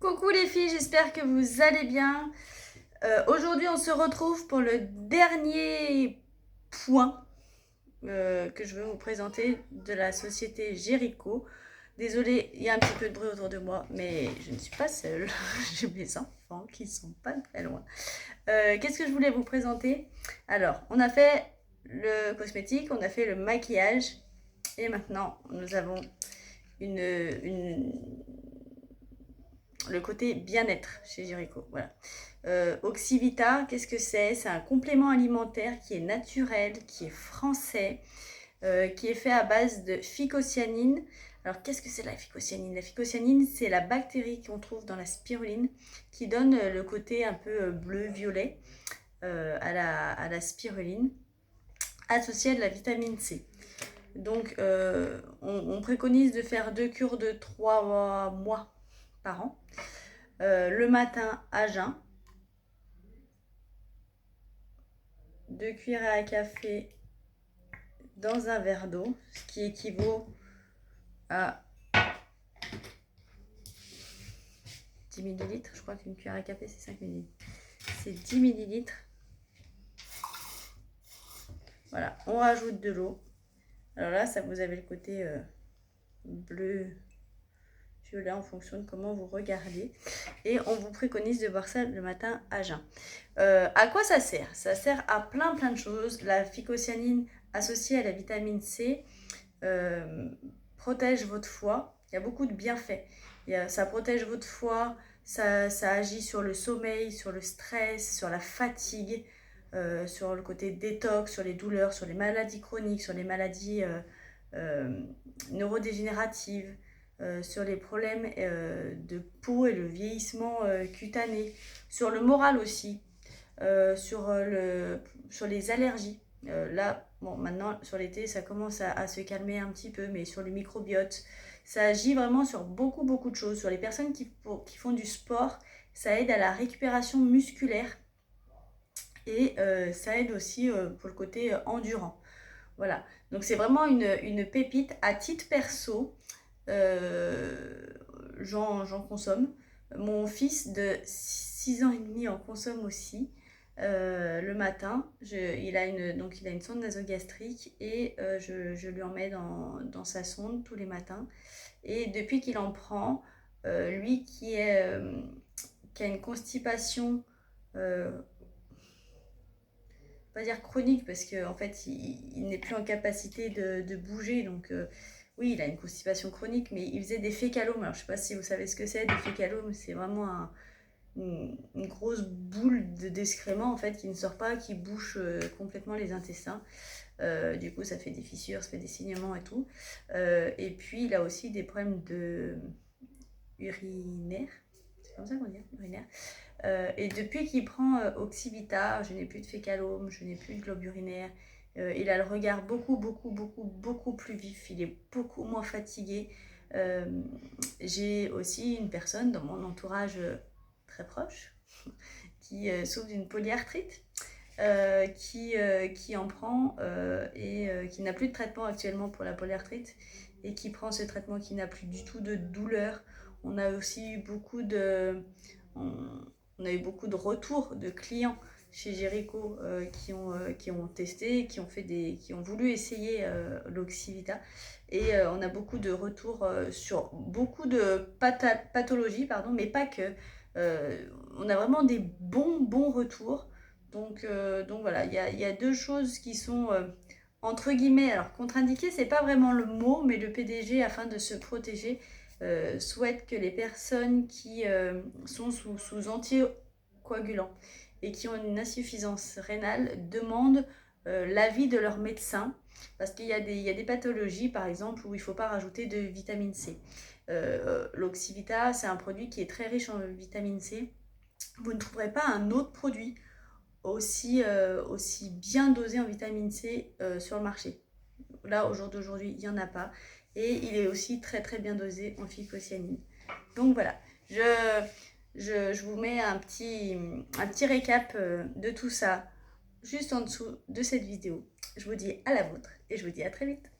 Coucou les filles, j'espère que vous allez bien. Aujourd'hui, on se retrouve pour le dernier point que je veux vous présenter de la société Jericho. Désolée, il y a un petit peu de bruit autour de moi, mais je ne suis pas seule. J'ai mes enfants qui sont pas très loin. Qu'est-ce que je voulais vous présenter? Alors, on a fait le cosmétique, on a fait le maquillage, et maintenant, nous avons une le côté bien-être chez Jericho. Voilà. Oxyvita, qu'est-ce que c'est? C'est un complément alimentaire qui est naturel, qui est français, qui est fait à base de phycocyanine. Alors, qu'est-ce que c'est la phycocyanine? La phycocyanine, c'est la bactérie qu'on trouve dans la spiruline qui donne le côté un peu bleu-violet à la spiruline, associée à de la vitamine C. Donc, on préconise de faire 2 cures de 3 mois par an. Le matin à jeun, 2 cuillères à café dans un verre d'eau, ce qui équivaut à 10 millilitres. Je crois qu'une cuillère à café, c'est 5 millilitres. C'est 10 millilitres. Voilà, on rajoute de l'eau. Alors là, ça vous avez le côté bleu, violet en fonction de comment vous regardez. Et on vous préconise de boire ça le matin à jeun. À quoi ça sert? Ça sert à plein de choses. La phycocyanine associée à la vitamine C protège votre foie. Il y a beaucoup de bienfaits. Ça protège votre foie, ça agit sur le sommeil, sur le stress, sur la fatigue, sur le côté détox, sur les douleurs, sur les maladies chroniques, sur les maladies neurodégénératives, sur les problèmes de peau et le vieillissement cutané, sur le moral aussi, sur les allergies. Là, bon, maintenant, sur l'été, ça commence à se calmer un petit peu, mais sur le microbiote, ça agit vraiment sur beaucoup de choses. Sur les personnes qui font du sport, ça aide à la récupération musculaire et ça aide aussi pour le côté endurant. Voilà, donc c'est vraiment une pépite à titre perso. J'en consomme. Mon fils de 6 ans et demi en consomme aussi. Le matin, il a une sonde nasogastrique et je lui en mets dans sa sonde tous les matins. Et depuis qu'il en prend, lui qui a une constipation, pas dire chronique parce qu'en fait il n'est plus en capacité de bouger, donc oui, il a une constipation chronique, mais il faisait des fécalomes. Alors je sais pas si vous savez ce que c'est, des fécalomes. C'est vraiment une grosse boule d'excréments en fait qui ne sort pas, qui bouche complètement les intestins. Du coup, ça fait des fissures, ça fait des saignements et tout. Et puis, il a aussi des problèmes urinaires. C'est comme ça qu'on dit, urinaire. Et depuis qu'il prend Oxyvita, je n'ai plus de fécalome, je n'ai plus de globe urinaire. Il a le regard beaucoup plus vif. Il est beaucoup moins fatigué. J'ai aussi une personne dans mon entourage très proche qui souffre d'une polyarthrite, qui en prend et qui n'a plus de traitement actuellement pour la polyarthrite et qui prend ce traitement, qui n'a plus du tout de douleur. On a aussi eu on a eu beaucoup de retours de clients chez Jericho qui ont testé, qui ont voulu essayer l'Oxyvita. Et on a beaucoup de retours sur beaucoup de pathologies, pardon, mais pas que. On a vraiment des bons retours. Donc voilà, il y a deux choses qui sont entre guillemets, alors contre-indiquées, c'est pas vraiment le mot, mais le PDG, afin de se protéger, souhaite que les personnes qui sont sous anticoagulants et qui ont une insuffisance rénale demandent l'avis de leur médecin, parce qu'il y a des pathologies, par exemple, où il ne faut pas rajouter de vitamine C. L'Oxyvita, c'est un produit qui est très riche en vitamine C. Vous ne trouverez pas un autre produit aussi bien dosé en vitamine C sur le marché. Là, au jour d'aujourd'hui, il n'y en a pas. Et il est aussi très bien dosé en phycocyanine. Donc voilà, je vous mets un petit récap de tout ça juste en dessous de cette vidéo. Je vous dis à la vôtre et je vous dis à très vite.